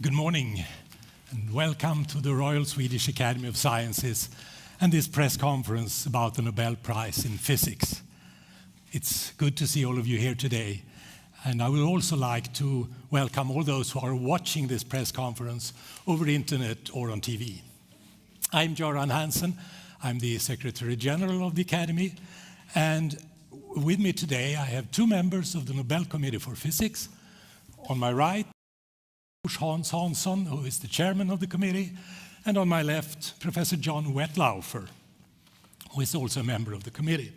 Good morning and welcome to the Royal Swedish Academy of Sciences and this press conference about the Nobel Prize in Physics. It's good to see all of you here today, and I would also like to welcome all those who are watching this press conference over the internet or on TV. I'm Göran Hansen. I'm the Secretary General of the Academy, and with me today I have two members of the Nobel Committee for Physics. On my right, Hans Hansson, who is the chairman of the committee, and on my left, Professor John Wetlaufer, who is also a member of the committee.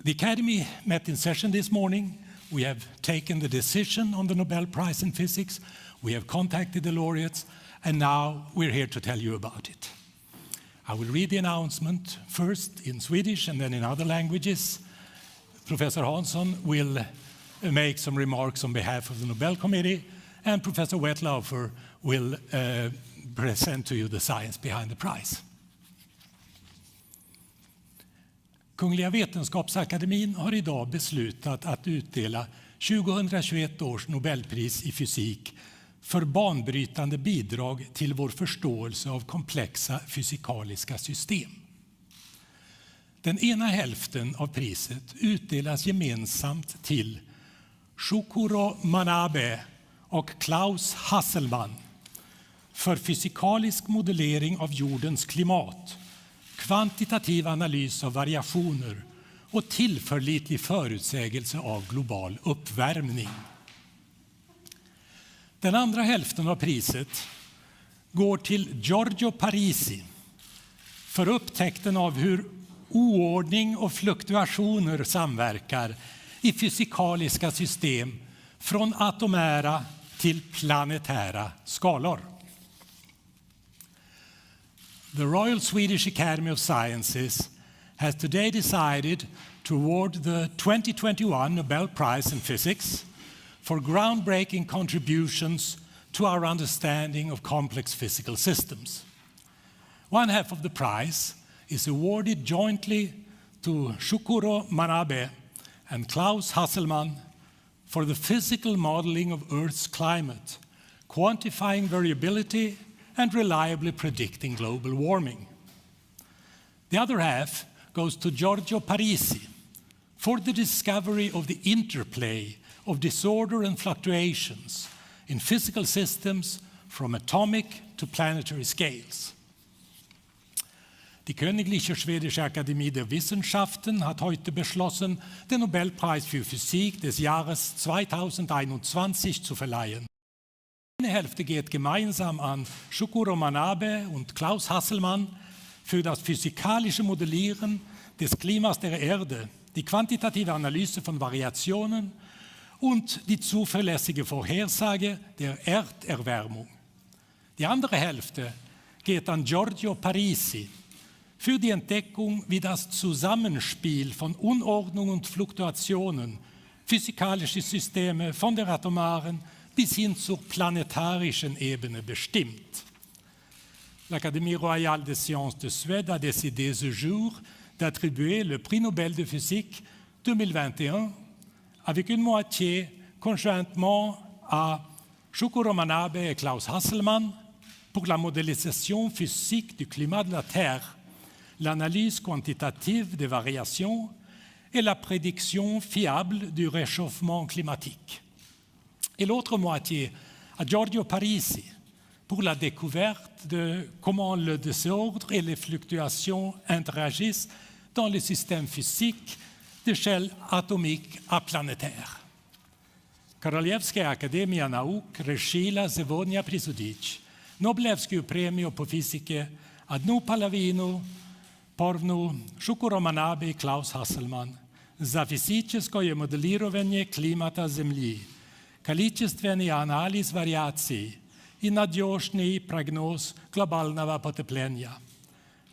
The Academy met in session this morning. We have taken the decision on the Nobel Prize in Physics. We have contacted the laureates, and now we're here to tell you about it. I will read the announcement first in Swedish and then in other languages. Professor Hansson will make some remarks on behalf of the Nobel Committee, and Professor Wetlaufer will present to you the science behind the prize. Kungliga Vetenskapsakademin har idag beslutat att utdela 2021 års Nobelpris i fysik för banbrytande bidrag till vår förståelse av komplexa fysikaliska system. Den ena hälften av priset utdelas gemensamt till Shukuro Manabe och Klaus Hasselmann för fysikalisk modellering av jordens klimat, kvantitativ analys av variationer och tillförlitlig förutsägelse av global uppvärmning. Den andra hälften av priset går till Giorgio Parisi för upptäckten av hur oordning och fluktuationer samverkar i fysikaliska system från atomära till planetära skalor. The Royal Swedish Academy of Sciences has today decided to award the 2021 Nobel Prize in Physics for groundbreaking contributions to our understanding of complex physical systems. One half of the prize is awarded jointly to Shukuro Manabe and Klaus Hasselmann for the physical modeling of Earth's climate, quantifying variability and reliably predicting global warming. The other half goes to Giorgio Parisi for the discovery of the interplay of disorder and fluctuations in physical systems from atomic to planetary scales. Die Königliche Schwedische Akademie der Wissenschaften hat heute beschlossen, den Nobelpreis für Physik des Jahres 2021 zu verleihen. Eine Hälfte geht gemeinsam an Shukuro Manabe und Klaus Hasselmann für das physikalische Modellieren des Klimas der Erde, die quantitative Analyse von Variationen und die zuverlässige Vorhersage der Erderwärmung. Die andere Hälfte geht an Giorgio Parisi für die Entdeckung, wie das Zusammenspiel von Unordnung und Fluktuationen physikalische Systeme von der atomaren bis hin zur planetarischen Ebene bestimmt. L'Académie royale des sciences de Suède a décidé ce jour d'attribuer le prix Nobel de physique 2021 avec une moitié conjointement à Shukuro Manabe et Klaus Hasselmann pour la modélisation physique du climat de la Terre, l'analyse quantitative des variations et la prédiction fiable du réchauffement climatique. Et l'autre moitié à Giorgio Parisi pour la découverte de comment le désordre et les fluctuations interagissent dans les systèmes physiques d'échelle atomique à planétaire. Korolievskaja Akademija nauk решила сегодня присудить Нобелевскую премию по физике одну половину Porvnu Shukuro Manabe и Klaus Hasselmann за физическое моделирование климата Земли, количественный анализ вариаций и надежный прогноз глобального потепления.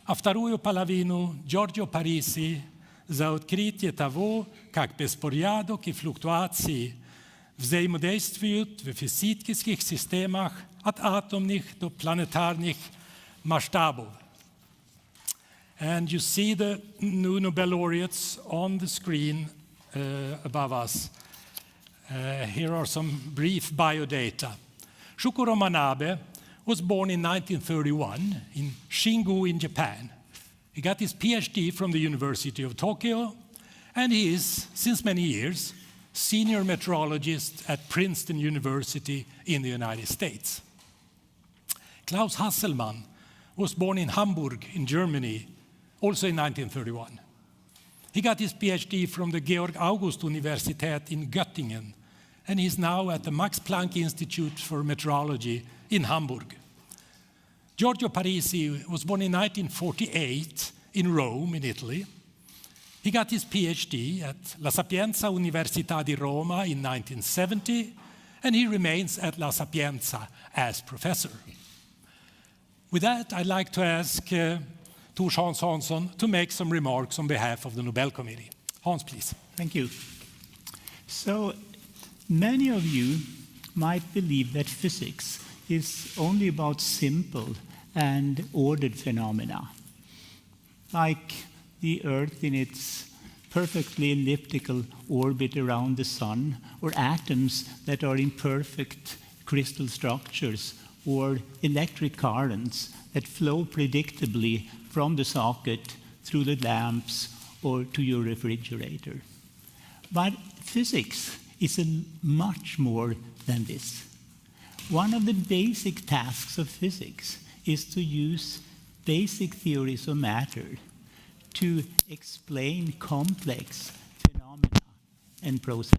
А вторую половину Giorgio Parisi за открытие того, как беспорядок и флуктуации взаимодействуют в физических системах от атомных до планетарных масштабов. And you see the new Nobel laureates on the screen above us. Here are some brief biodata. Shukuro Manabe was born in 1931 in Shingu in Japan. He got his PhD from the University of Tokyo, and he is, since many years, senior meteorologist at Princeton University in the United States. Klaus Hasselmann was born in Hamburg in Germany, also in 1931. He got his PhD from the Georg August Universität in Göttingen, and he's now at the Max Planck Institute for Meteorology in Hamburg. Giorgio Parisi was born in 1948 in Rome, in Italy. He got his PhD at La Sapienza Università di Roma in 1970, and he remains at La Sapienza as professor. With that, I'd like to ask Tors Hans Hansson to make some remarks on behalf of the Nobel Committee. Hans, please. Thank you. So, many of you might believe that physics is only about simple and ordered phenomena, like the Earth in its perfectly elliptical orbit around the sun, or atoms that are in perfect crystal structures, or electric currents that flow predictably from the socket through the lamps or to your refrigerator. But physics is much more than this. One of the basic tasks of physics is to use basic theories of matter to explain complex phenomena and processes.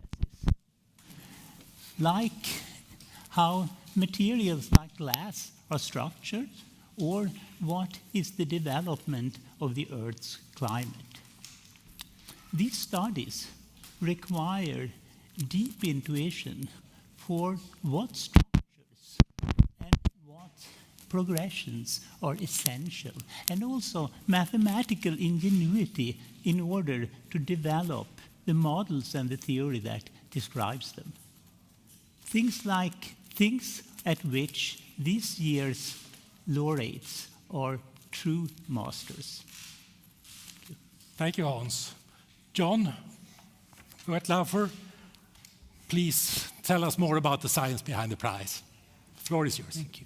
Like how materials like glass are structured, or what is the development of the Earth's climate. These studies require deep intuition for what structures and what progressions are essential, and also mathematical ingenuity in order to develop the models and the theory that describes them. Things at which this year's laureates are true masters. Thank you, Hans. John Wettlaufer, please tell us more about the science behind the prize. The floor is yours. Thank you.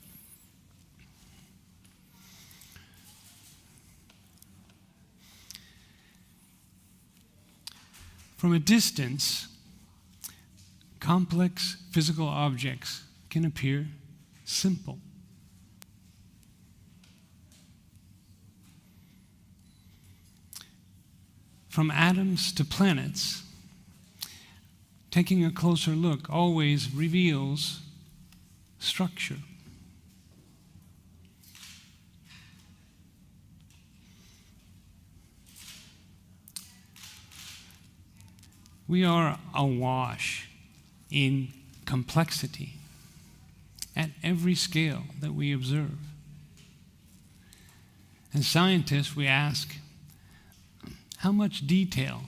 From a distance, complex physical objects can appear simple. From atoms to planets, taking a closer look always reveals structure. We are awash in complexity at every scale that we observe. As scientists, we ask, how much detail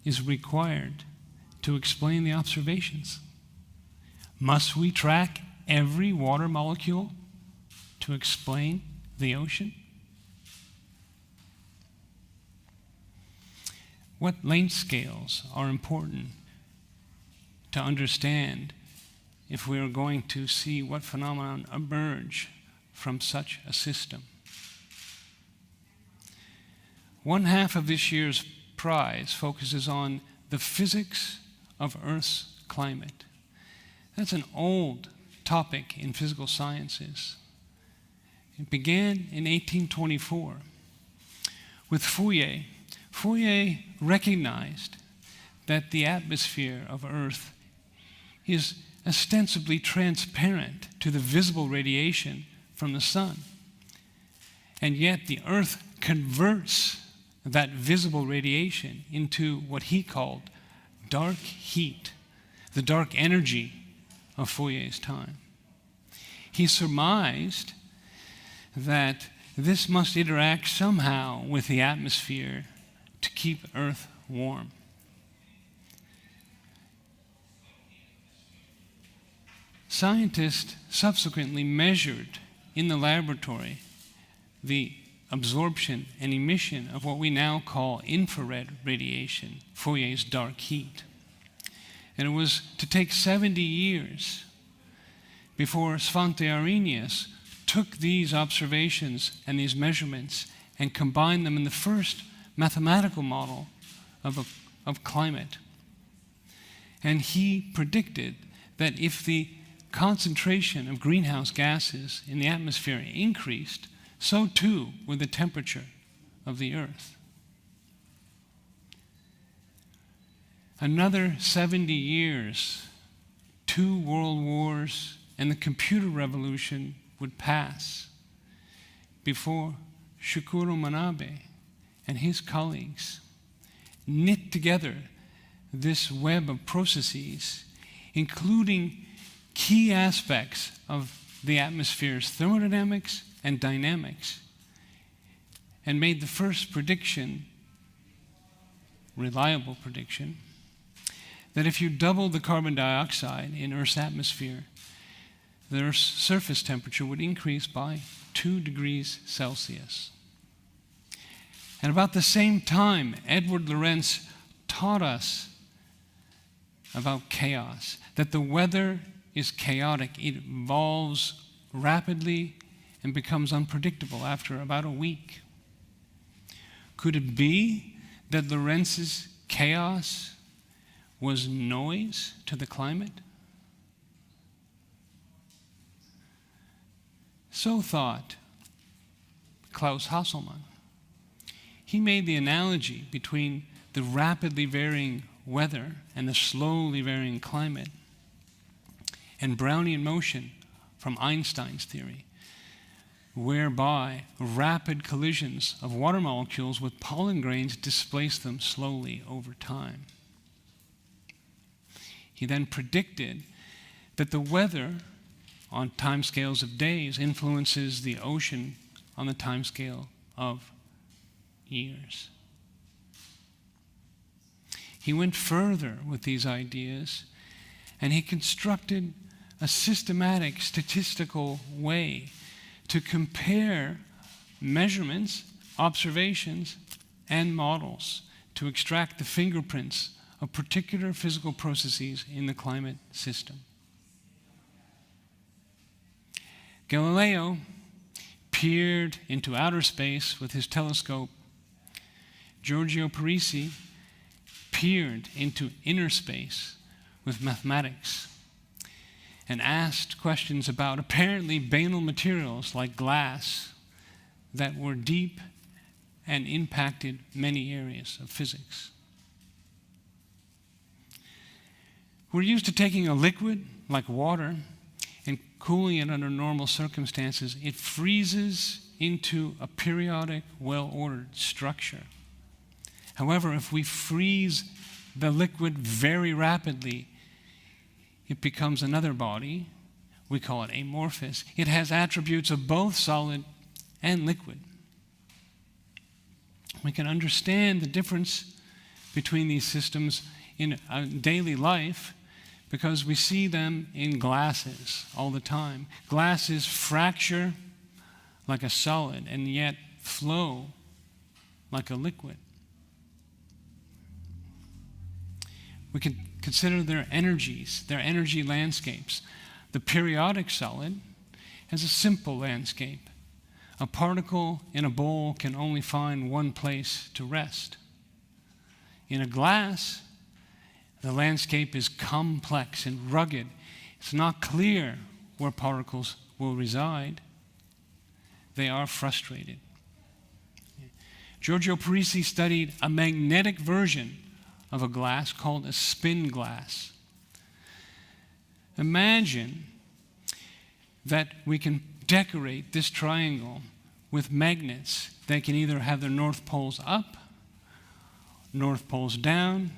is required to explain the observations? Must we track every water molecule to explain the ocean? What length scales are important to understand if we are going to see what phenomenon emerge from such a system? One half of this year's prize focuses on the physics of Earth's climate. That's an old topic in physical sciences. It began in 1824 with Fourier. Fourier recognized that the atmosphere of Earth is ostensibly transparent to the visible radiation from the sun. And yet the Earth converts that visible radiation into what he called dark heat, the dark energy of Fourier's time. He surmised that this must interact somehow with the atmosphere to keep Earth warm. Scientists subsequently measured in the laboratory the absorption and emission of what we now call infrared radiation, Fourier's dark heat. And it was to take 70 years before Svante Arrhenius took these observations and these measurements and combined them in the first mathematical model of climate. And he predicted that if the concentration of greenhouse gases in the atmosphere increased, so too would the temperature of the Earth. Another 70 years, 2 world wars, and the computer revolution would pass before Shukuro Manabe and his colleagues knit together this web of processes, including key aspects of the atmosphere's thermodynamics and dynamics, and made the first prediction, reliable prediction, that if you double the carbon dioxide in Earth's atmosphere, the Earth's surface temperature would increase by 2 degrees Celsius. And about the same time, Edward Lorenz taught us about chaos, that the weather is chaotic. It evolves rapidly and becomes unpredictable after about a week. Could it be that Lorenz's chaos was noise to the climate? So thought Klaus Hasselmann. He made the analogy between the rapidly varying weather and the slowly varying climate and Brownian motion from Einstein's theory, whereby rapid collisions of water molecules with pollen grains displace them slowly over time. He then predicted that the weather on timescales of days influences the ocean on the timescale of years. He went further with these ideas, and he constructed a systematic statistical way to compare measurements, observations, and models to extract the fingerprints of particular physical processes in the climate system. Galileo peered into outer space with his telescope. Giorgio Parisi peered into inner space with mathematics and asked questions about apparently banal materials like glass that were deep and impacted many areas of physics. We're used to taking a liquid like water and cooling it under normal circumstances. It freezes into a periodic, well-ordered structure. However, if we freeze the liquid very rapidly, it becomes another body. We call it amorphous. It has attributes of both solid and liquid. We can understand the difference between these systems in daily life because we see them in glasses all the time. Glasses fracture like a solid and yet flow like a liquid. We can consider their energies, their energy landscapes. The periodic solid has a simple landscape. A particle in a bowl can only find one place to rest. In a glass, the landscape is complex and rugged. It's not clear where particles will reside. They are frustrated. Giorgio Parisi studied a magnetic version of a glass called a spin glass. Imagine that we can decorate this triangle with magnets that can either have their north poles up, north poles down,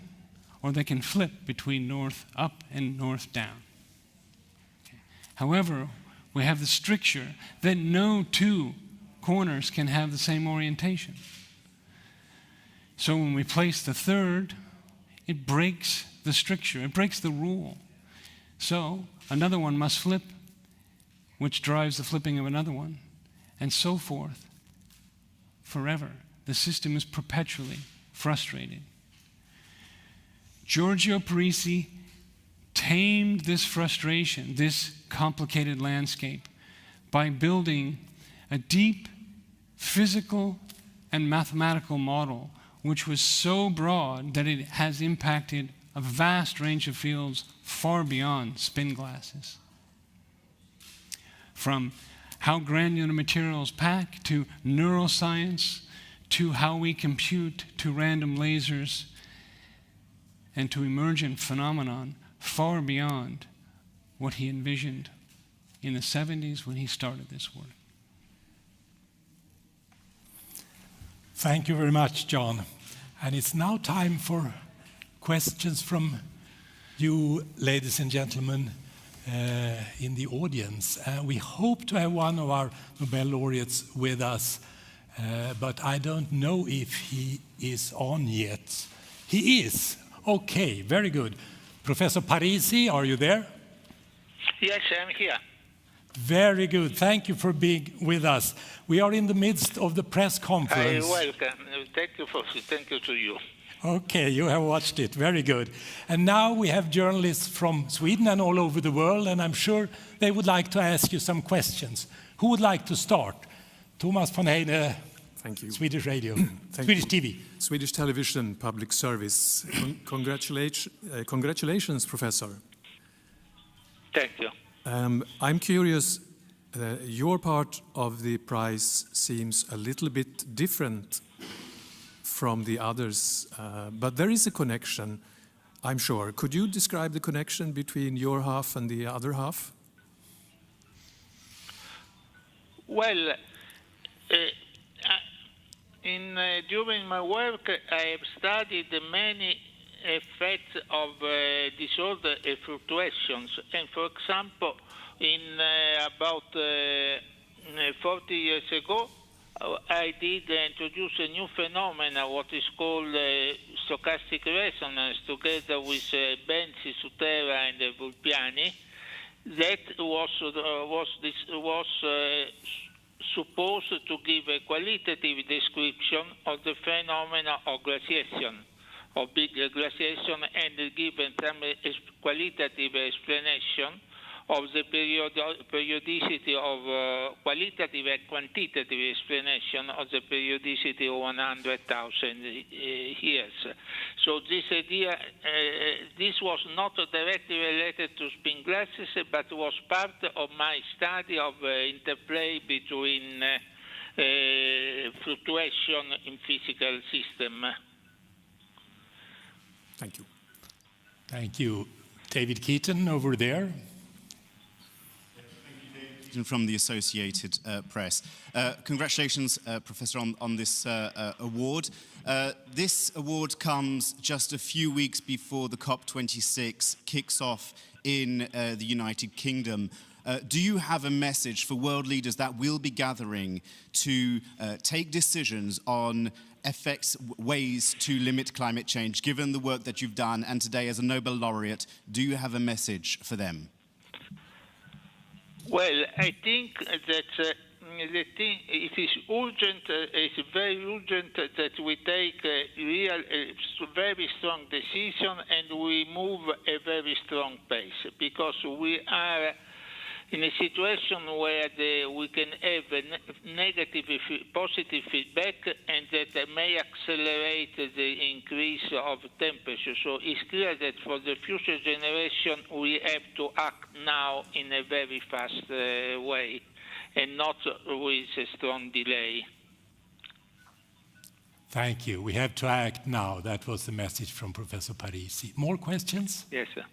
or they can flip between north up and north down. Okay. However, we have the stricture that no two corners can have the same orientation. So when we place the third, it breaks the stricture, it breaks the rule. So another one must flip, which drives the flipping of another one, and so forth, forever. The system is perpetually frustrated. Giorgio Parisi tamed this frustration, this complicated landscape, by building a deep physical and mathematical model which was so broad that it has impacted a vast range of fields far beyond spin glasses. From how granular materials pack, to neuroscience, to how we compute, to random lasers, and to emergent phenomenon far beyond what he envisioned in the 70s when he started this work. Thank you very much, John. And it's now time for questions from you, ladies and gentlemen, in the audience. We hope to have one of our Nobel laureates with us, but I don't know if he is on yet. He is. Okay, very good. Professor Parisi, are you there? Yes, I'm here. Very good. Thank you for being with us. We are in the midst of the press conference. Welcome. Thank you to you. Okay, you have watched it. Very good. And now we have journalists from Sweden and all over the world, and I'm sure they would like to ask you some questions. Who would like to start? Thomas von Heine, Thank you. Swedish Radio, Swedish TV. Swedish Television Public Service. Congratulations, Professor. Thank you. I'm curious, your part of the prize seems a little bit different from the others, but there is a connection, I'm sure. Could you describe the connection between your half and the other half? Well, during my work, I have studied many effects of disorder fluctuations. And for example, in about 40 years ago, I did introduce a new phenomenon, what is called stochastic resonance, together with Benzi, Sutera, and Vulpiani. That was supposed to give a qualitative description of the phenomena of glaciation, of big glaciation, and give some qualitative explanation of the periodicity of qualitative and quantitative explanation of the periodicity of 100,000 years. So this idea, this was not directly related to spin glasses, but was part of my study of interplay between fluctuation in physical system. Thank you. Thank you. David Keaton over there. From the Associated Press. Congratulations, Professor, on this award. This award comes just a few weeks before the COP26 kicks off in the United Kingdom. Do you have a message for world leaders that will be gathering to take decisions on ways to limit climate change, given the work that you've done, and today as a Nobel laureate, do you have a message for them? Well, I think that it is urgent, it's very urgent that we take a very strong decision and we move a very strong pace, because we are in a situation where we can have negative, positive feedback, and that may accelerate the increase of temperature. So it's clear that for the future generation, we have to act now in a very fast way, and not with a strong delay. Thank you. We have to act now. That was the message from Professor Parisi. More questions? Yes, sir.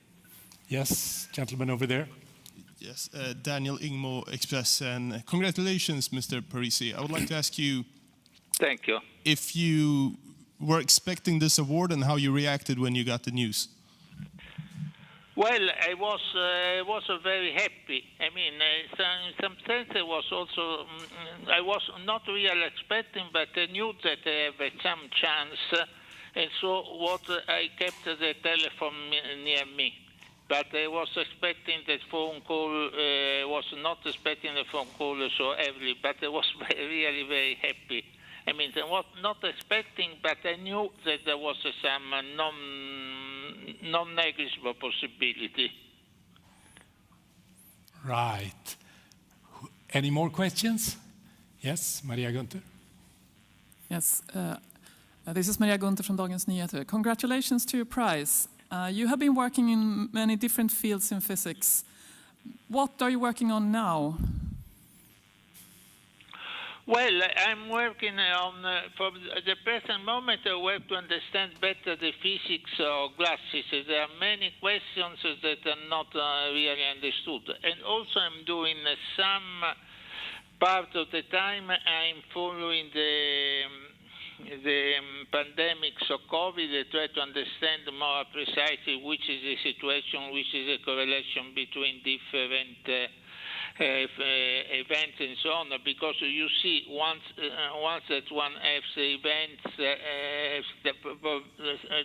Yes, gentleman over there. Yes, Daniel Ingmo, Express, and congratulations, Mr. Parisi. I would like to ask you, thank you, if you were expecting this award and how you reacted when you got the news. Well, I was very happy. I mean, in some sense, I was not really expecting, but I knew that I have some chance, and so I kept the telephone near me. But I was expecting that phone call, was not expecting the phone call so early, but I was really very happy. I mean, I was not expecting, but I knew that there was some non-negligible possibility. Right. Any more questions? Yes, Maria Gunther. Yes, this is Maria Gunther from Dagens Nyheter. Congratulations to your prize. You have been working in many different fields in physics. What are you working on now? Well, I'm working on, for the present moment, I work to understand better the physics of glasses. There are many questions that are not really understood. And also I'm doing some part of the time I'm following the pandemics of COVID, try to understand more precisely which is the situation, which is the correlation between different events and so on, because you see once that one has events,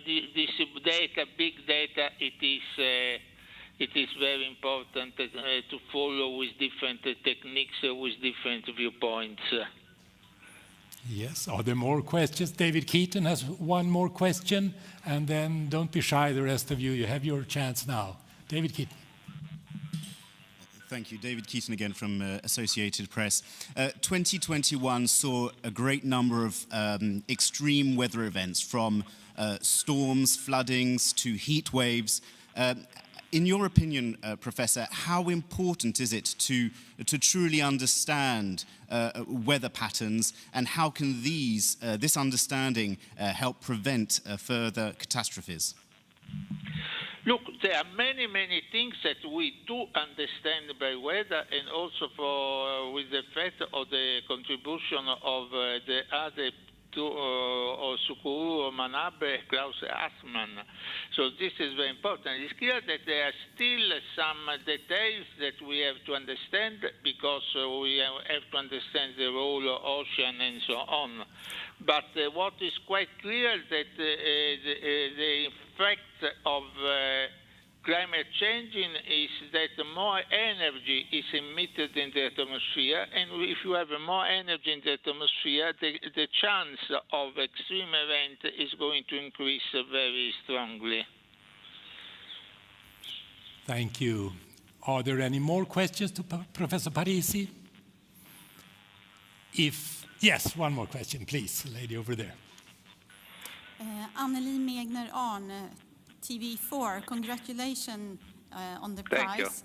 this data, big data, it is very important to follow with different techniques, with different viewpoints. Yes, are there more questions? David Keaton has one more question, and then don't be shy, the rest of you. You have your chance now. David Keaton. Thank you. David Keaton again from Associated Press. 2021 saw a great number of extreme weather events, from storms, floodings to heat waves. In your opinion, Professor, how important is it to truly understand weather patterns, and how can this understanding help prevent further catastrophes? Look, there are many, many things that we do understand by weather, and also with the fact of the contribution of the other two, or Sukuru or Manabe, Klaus Assmann. So this is very important. It's clear that there are still some details that we have to understand, because we have to understand the role of ocean and so on. But what is quite clear that the effect of climate changing is that more energy is emitted in the atmosphere, and if you have more energy in the atmosphere, the chance of extreme event is going to increase very strongly. Thank you. Are there any more questions to Professor Parisi? Yes, one more question, please, lady over there. Anneli Megner-Arn, TV4, congratulations on the prize.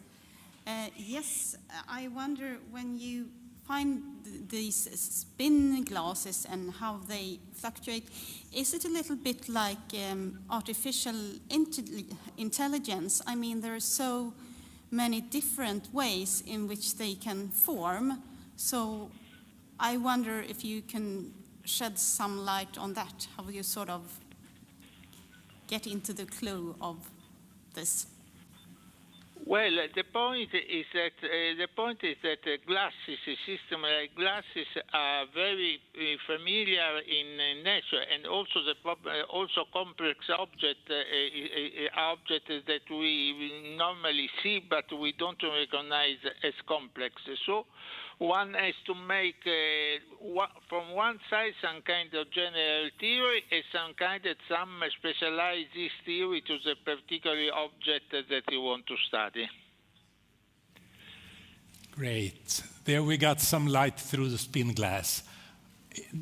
Yes, I wonder, when you find these spin glasses and how they fluctuate, is it a little bit like artificial intelligence? I mean, there are so many different ways in which they can form, so I wonder if you can shed some light on that, how you sort of get into the clue of this. Well, the point is that glasses, a system like glasses, are very familiar in nature, and also complex objects that we normally see, but we don't recognize as complex. So one has to make from one side some kind of general theory and some specialized this theory to the particular object that you want to study. Great. There we got some light through the spin glass.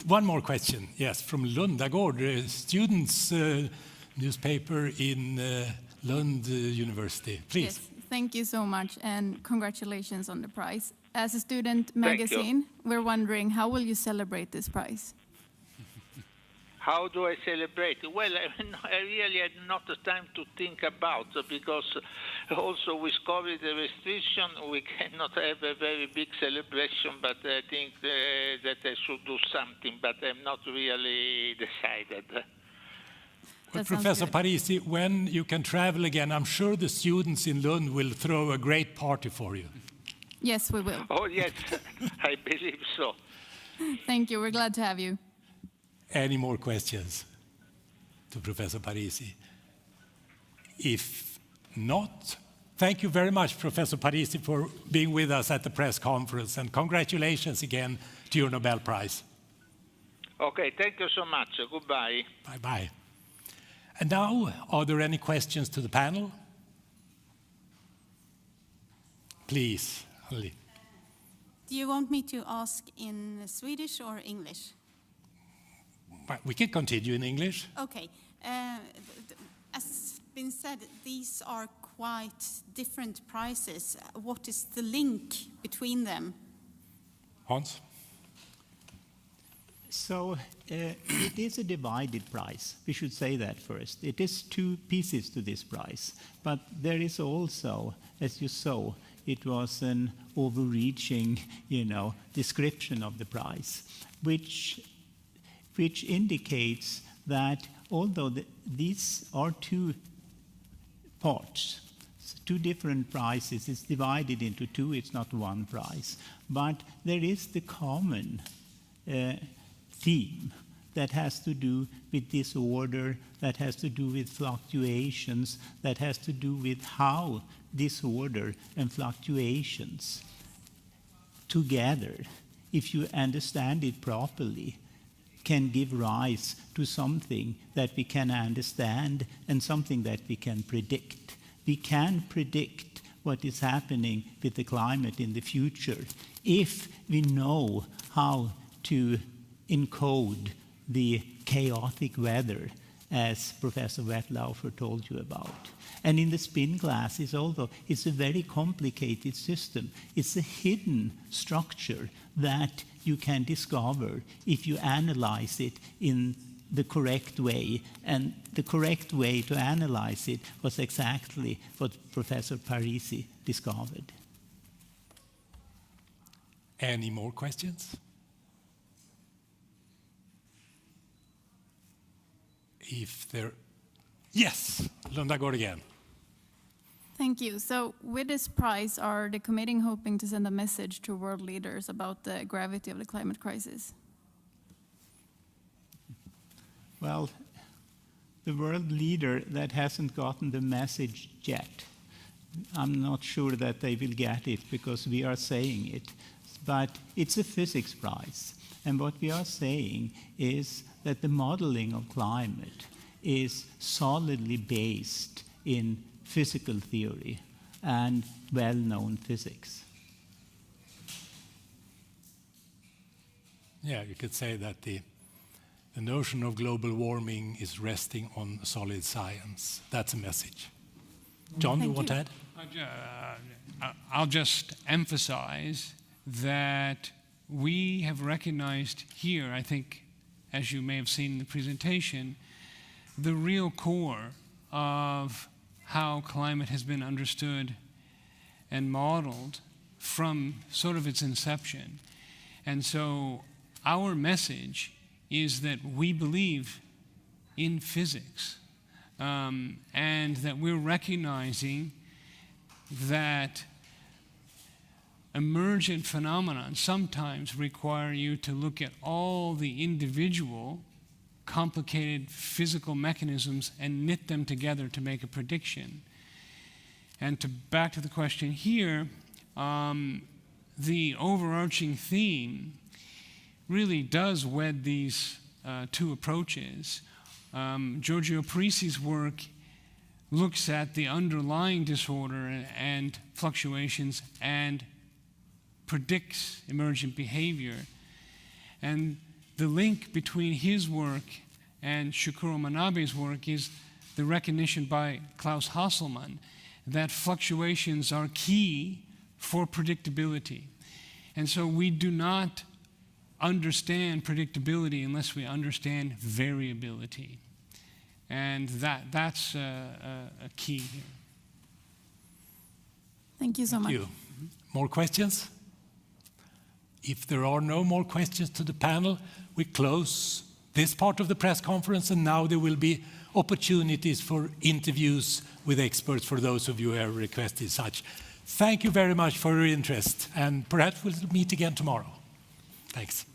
One more question. Yes, from Lundagård, students' newspaper in Lund University. Please. Yes, thank you so much, and congratulations on the prize. As a student magazine, we're wondering, how will you celebrate this prize? How do I celebrate? Well, I really had not the time to think about, because also with COVID restriction, we cannot have a very big celebration, but I think that I should do something, but I'm not really decided. Well, Professor Parisi, when you can travel again, I'm sure the students in Lund will throw a great party for you. Yes, we will. Oh, yes, I believe so. Thank you. We're glad to have you. Any more questions to Professor Parisi? If not, thank you very much, Professor Parisi, for being with us at the press conference, and congratulations again to your Nobel Prize. Okay, thank you so much. Goodbye. Bye-bye. And now, are there any questions to the panel? please. Do you want me to ask in Swedish or English? We can continue in English. Okay. As been said, these are quite different prices. What is the link between them? Hans? So it is a divided price. We should say that first. It is two pieces to this price. But there is also, as you saw, it was an overreaching, description of the price, which indicates that although these are two parts, two different prices, it's divided into two, it's not one price. But there is the common theme that has to do with disorder, that has to do with fluctuations, that has to do with how disorder and fluctuations together, if you understand it properly, can give rise to something that we can understand and something that we can predict. We can predict what is happening with the climate in the future if we know how to encode the chaotic weather, as Professor Wettlaufer told you about. And in the spin glasses, although it's a very complicated system, it's a hidden structure that you can discover if you analyze it in the correct way. And the correct way to analyze it was exactly what Professor Parisi discovered. Any more questions? Yes, Lunda går again. Thank you. So with this prize, are the committee hoping to send a message to world leaders about the gravity of the climate crisis? Well, the world leader that hasn't gotten the message yet, I'm not sure that they will get it because we are saying it. But it's a physics prize. And what we are saying is that the modeling of climate is solidly based in physical theory and well-known physics. Yeah, you could say that the notion of global warming is resting on solid science. That's a message. John, you want to add? I'll just emphasize that we have recognized here, I think, as you may have seen in the presentation, the real core of how climate has been understood and modeled from sort of its inception. And so our message is that we believe in physics, and that we're recognizing that emergent phenomena sometimes require you to look at all the individual complicated physical mechanisms and knit them together to make a prediction. And back to the question here, the overarching theme really does wed these two approaches. Giorgio Parisi's work looks at the underlying disorder and fluctuations and predicts emergent behavior. And the link between his work and Shukuro Manabe's work is the recognition by Klaus Hasselmann that fluctuations are key for predictability. And so we do not understand predictability unless we understand variability. And that's a key here. Thank you so much. Thank you. More questions? If there are no more questions to the panel, we close this part of the press conference, and now there will be opportunities for interviews with experts for those of you who have requested such. Thank you very much for your interest, and perhaps we'll meet again tomorrow. Thanks.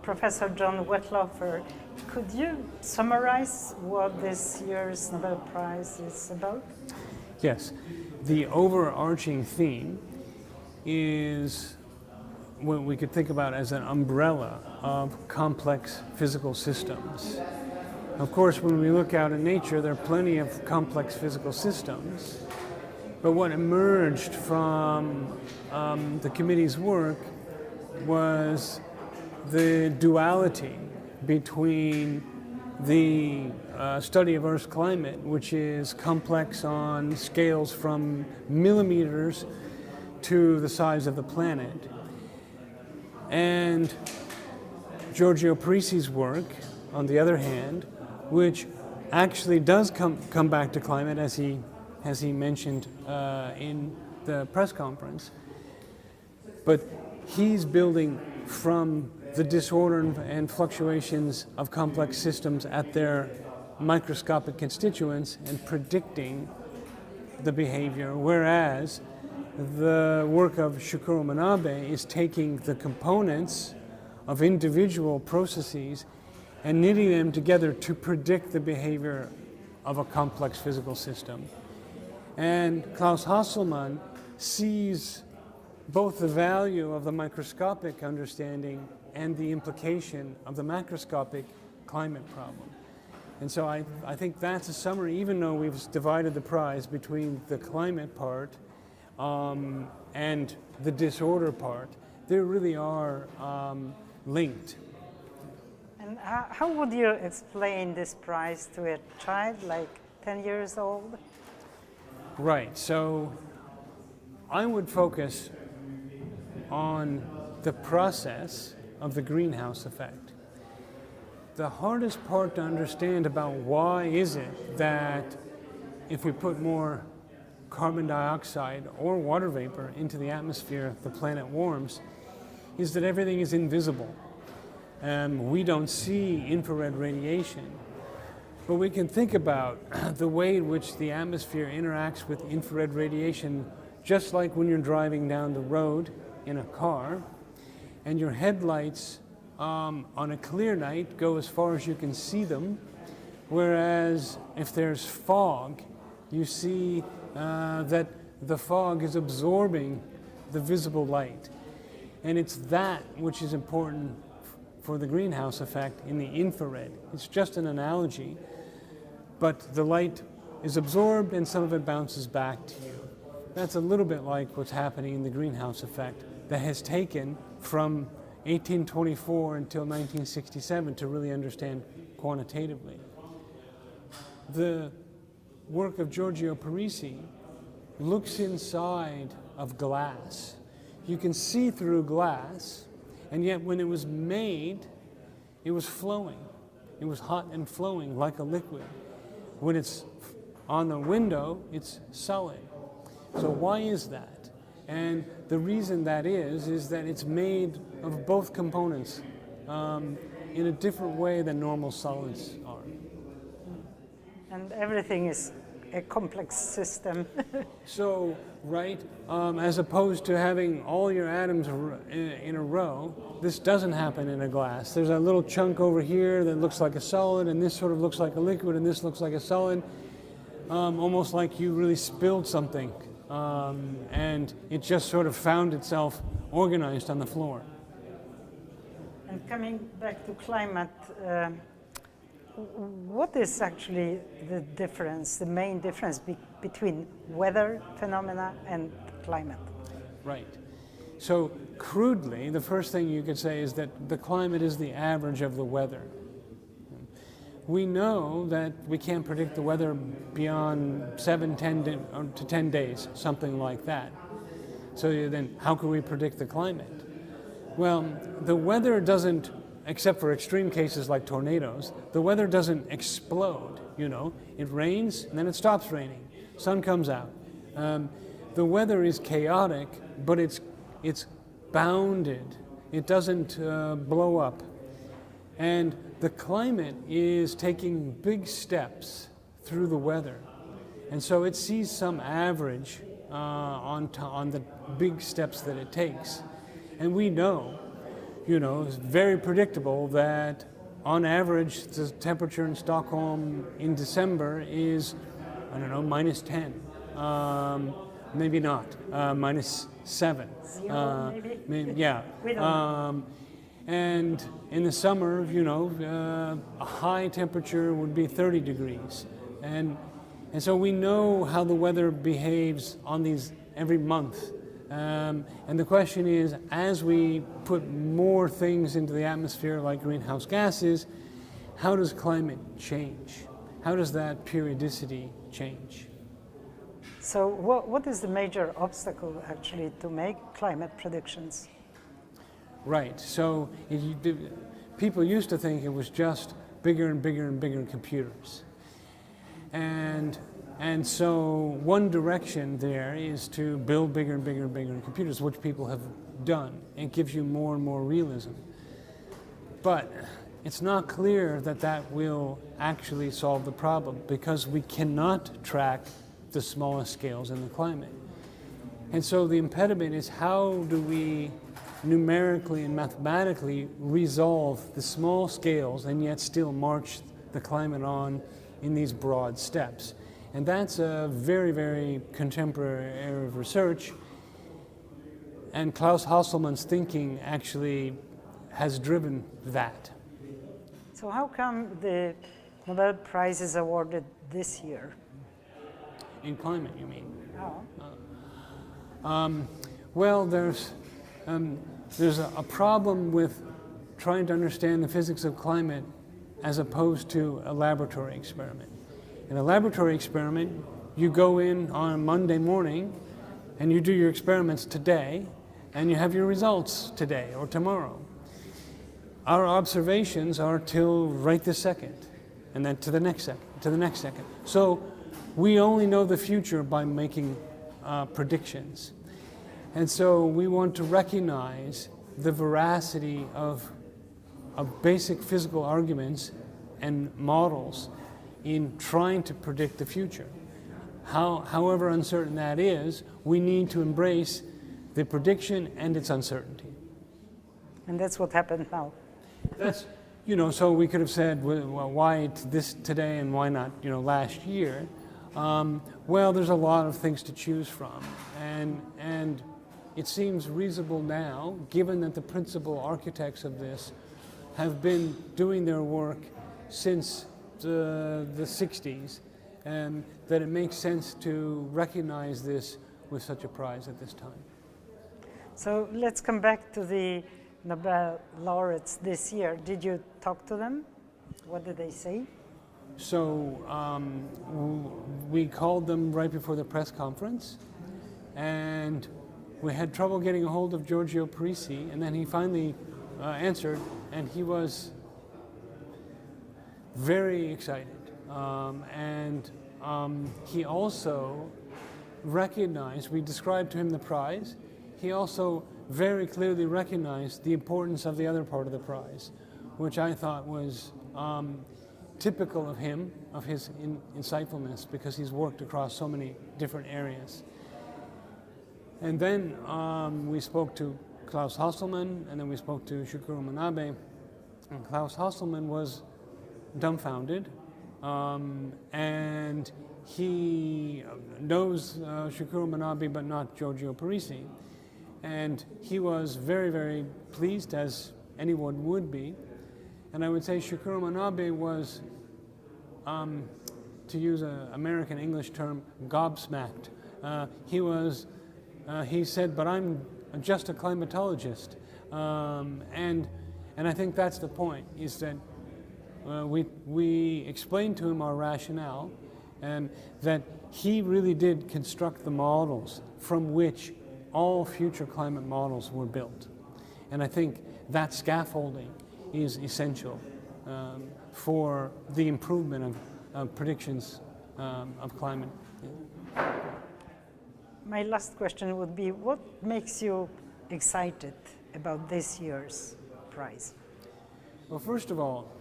Professor John Wetlaufer, could you summarize what this year's Nobel Prize is about? Yes. The overarching theme is what we could think about as an umbrella of complex physical systems. Of course, when we look out in nature, there are plenty of complex physical systems. But what emerged from the committee's work was the duality between the study of Earth's climate, which is complex on scales from millimeters to the size of the planet, and Giorgio Parisi's work, on the other hand, which actually does come back to climate, as he mentioned in the press conference. But he's building from the disorder and fluctuations of complex systems at their microscopic constituents and predicting the behavior, whereas the work of Shukuro Manabe is taking the components of individual processes and knitting them together to predict the behavior of a complex physical system. And Klaus Hasselmann sees both the value of the microscopic understanding and the implication of the macroscopic climate problem. And so I think that's a summary, even though we've divided the prize between the climate part and the disorder part, they really are linked. And how would you explain this prize to a child like 10 years old? Right, so I would focus on the process of the greenhouse effect. The hardest part to understand about why is it that if we put more carbon dioxide or water vapor into the atmosphere, the planet warms, is that everything is invisible. We don't see infrared radiation. But we can think about the way in which the atmosphere interacts with infrared radiation, just like when you're driving down the road in a car, and your headlights on a clear night go as far as you can see them, whereas if there's fog, you see that the fog is absorbing the visible light. And it's that which is important for the greenhouse effect in the infrared. It's just an analogy, but the light is absorbed and some of it bounces back to you. That's a little bit like what's happening in the greenhouse effect that has taken from 1824 until 1967 to really understand quantitatively. The work of Giorgio Parisi looks inside of glass. You can see through glass, and yet when it was made, it was flowing. It was hot and flowing like a liquid. When it's on the window, it's solid. So why is that? And the reason that is that it's made of both components in a different way than normal solids are. And everything is a complex system. So, right, as opposed to having all your atoms in a row, this doesn't happen in a glass. There's a little chunk over here that looks like a solid, and this sort of looks like a liquid, and this looks like a solid, almost like you really spilled something, and it just sort of found itself organized on the floor. And coming back to climate, what is actually the difference, the main difference between weather phenomena and climate? Right. So crudely, the first thing you could say is that the climate is the average of the weather. We know that we can't predict the weather beyond 10 to 10 days, something like that. So then how can we predict the climate? Well, the weather doesn't, except for extreme cases like tornadoes, the weather doesn't explode, you know. It rains, and then it stops raining. Sun comes out. The weather is chaotic, but it's bounded. It doesn't blow up. And the climate is taking big steps through the weather. And so it sees some average on the big steps that it takes. And we know you know, it's very predictable that on average the temperature in Stockholm in December is, I don't know, -10. Maybe not, -7. Maybe? Yeah. We don't know. And in the summer, you know, a high temperature would be 30 degrees. And so we know how the weather behaves on these every month. And the question is, as we put more things into the atmosphere like greenhouse gases, how does climate change? How does that periodicity change? So what is the major obstacle actually to make climate predictions? Right, so people used to think it was just bigger and bigger and bigger computers. And so one direction there is to build bigger and bigger and bigger computers, which people have done. It gives you more and more realism. But it's not clear that that will actually solve the problem, because we cannot track the smallest scales in the climate. And so the impediment is, how do we numerically and mathematically resolve the small scales and yet still march the climate on in these broad steps? And that's a very, very contemporary area of research. And Klaus Hasselmann's thinking actually has driven that. So how come the Nobel Prize is awarded this year? In climate, you mean? Oh. Well, there's a problem with trying to understand the physics of climate as opposed to a laboratory experiment. In a laboratory experiment, you go in on a Monday morning and you do your experiments today, and you have your results today or tomorrow. Our observations are till right this second, and then to the next second, to the next second. So we only know the future by making predictions. And so we want to recognize the veracity of basic physical arguments and models in trying to predict the future. However uncertain that is, we need to embrace the prediction and its uncertainty. And that's what happened now. That's, you know, so we could have said, well, why this today and why not, you know, last year? Well, there's a lot of things to choose from, and it seems reasonable now, given that the principal architects of this have been doing their work since the 60s, that it makes sense to recognize this with such a prize at this time. So let's come back to the Nobel laureates this year. Did you talk to them? What did they say? So we called them right before the press conference, and we had trouble getting a hold of Giorgio Parisi, and then he finally answered, and he was very excited. He also recognized, we described to him the prize, he also very clearly recognized the importance of the other part of the prize, which I thought was typical of him, of his insightfulness, because he's worked across so many different areas. And then we spoke to Klaus Hasselmann, and then we spoke to Shukuro Manabe, and Klaus Hasselmann was dumbfounded, and he knows Shukuro Manabe but not Giorgio Parisi, and he was very, very pleased, as anyone would be. And I would say Shukuro Manabe was, to use an American English term, gobsmacked. He said, but I'm just a climatologist. And I think that's the point, is that we explained to him our rationale, and that he really did construct the models from which all future climate models were built. And I think that scaffolding is essential for the improvement of predictions of climate. My last question would be, what makes you excited about this year's prize? Well, first of all,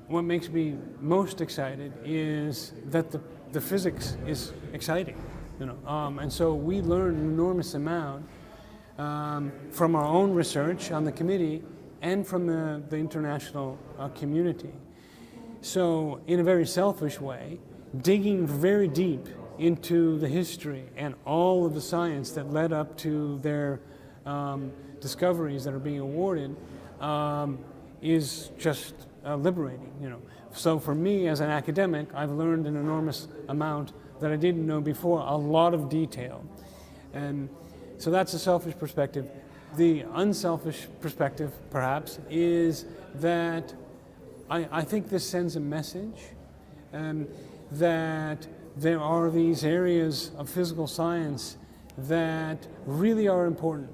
what makes me most excited is that the physics is exciting, you know, and so we learned an enormous amount from our own research on the committee and from the international community. So in a very selfish way, digging very deep into the history and all of the science that led up to their discoveries that are being awarded is just liberating, you know. So for me as an academic, I've learned an enormous amount that I didn't know before, a lot of detail. And so that's a selfish perspective. The unselfish perspective, perhaps, is that I think this sends a message that there are these areas of physical science that really are important.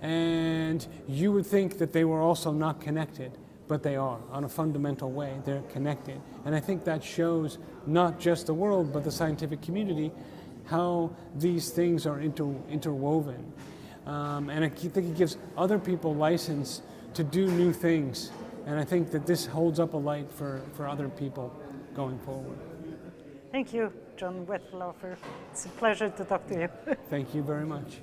And you would think that they were also not connected, but they are, on a fundamental way. They're connected. And I think that shows not just the world, but the scientific community, how these things are interwoven. And I think it gives other people license to do new things. And I think that this holds up a light for other people going forward. Thank you, John Wettlaufer. It's a pleasure to talk to you. Thank you very much.